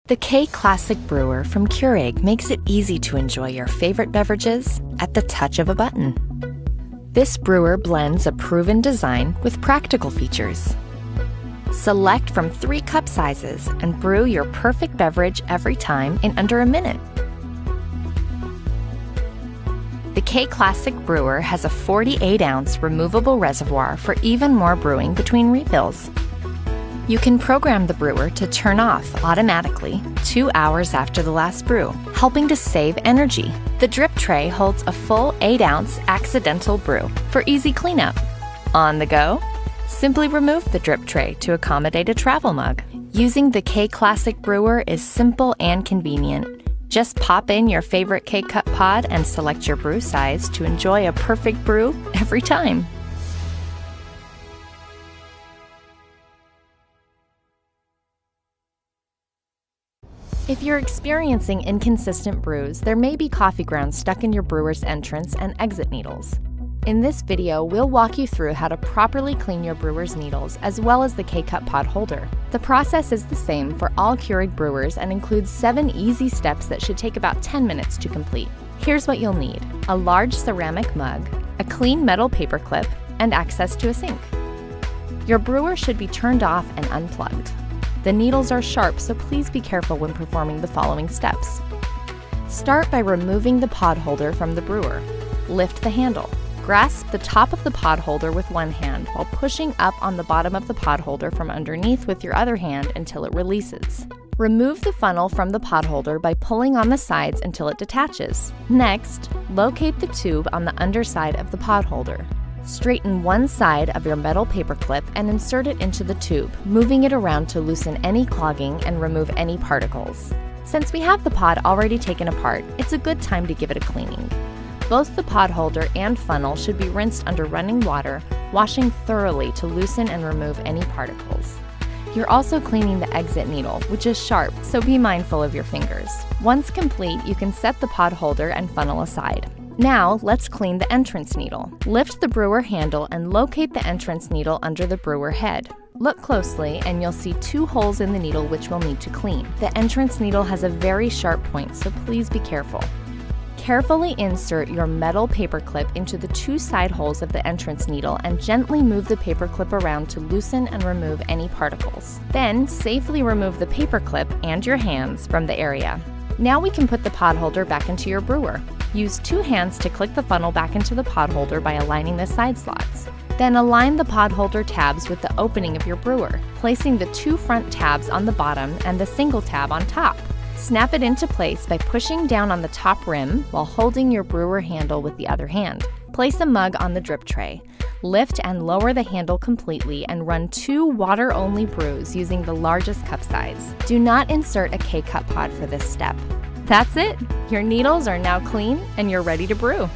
The K Classic Brewer from Keurig makes it easy to enjoy your favorite beverages at the touch of a button. This brewer blends a proven design with practical features. Select from 3 cup sizes and brew your perfect beverage every time in under a minute. The K Classic Brewer has a 48-ounce removable reservoir for even more brewing between refills. You can program the brewer to turn off automatically 2 hours after the last brew, helping to save energy. The drip tray holds a full 8-ounce accidental brew for easy cleanup. On the go, simply remove the drip tray to accommodate a travel mug. Using the K Classic Brewer is simple and convenient. Just pop in your favorite K-Cup pod and select your brew size to enjoy a perfect brew every time. If you're experiencing inconsistent brews, there may be coffee grounds stuck in your brewer's entrance and exit needles. In this video, we'll walk you through how to properly clean your brewer's needles as well as the K-Cup pod holder. The process is the same for all Keurig brewers and includes 7 easy steps that should take about 10 minutes to complete. Here's what you'll need: a large ceramic mug, a clean metal paper clip, and access to a sink. Your brewer should be turned off and unplugged. The needles are sharp, so please be careful when performing the following steps. Start by removing the pod holder from the brewer. Lift the handle. Grasp the top of the pod holder with one hand while pushing up on the bottom of the pod holder from underneath with your other hand until it releases. Remove the funnel from the pod holder by pulling on the sides until it detaches. Next, locate the tube on the underside of the pod holder. Straighten one side of your metal paper clip and insert it into the tube, moving it around to loosen any clogging and remove any particles. Since we have the pod already taken apart, it's a good time to give it a cleaning. Both the pod holder and funnel should be rinsed under running water, washing thoroughly to loosen and remove any particles. You're also cleaning the exit needle, which is sharp, so be mindful of your fingers. Once complete, you can set the pod holder and funnel aside. Now, let's clean the entrance needle. Lift the brewer handle and locate the entrance needle under the brewer head. Look closely and you'll see 2 holes in the needle which we'll need to clean. The entrance needle has a very sharp point, so please be careful. Carefully insert your metal paper clip into the 2 side holes of the entrance needle and gently move the paper clip around to loosen and remove any particles. Then, safely remove the paper clip and your hands from the area. Now we can put the pod holder back into your brewer. Use 2 hands to click the funnel back into the pod holder by aligning the side slots. Then align the pod holder tabs with the opening of your brewer, placing the 2 front tabs on the bottom and the single tab on top. Snap it into place by pushing down on the top rim while holding your brewer handle with the other hand. Place a mug on the drip tray. Lift and lower the handle completely and run 2 water-only brews using the largest cup size. Do not insert a K-Cup pod for this step. That's it! Your needles are now clean and you're ready to brew.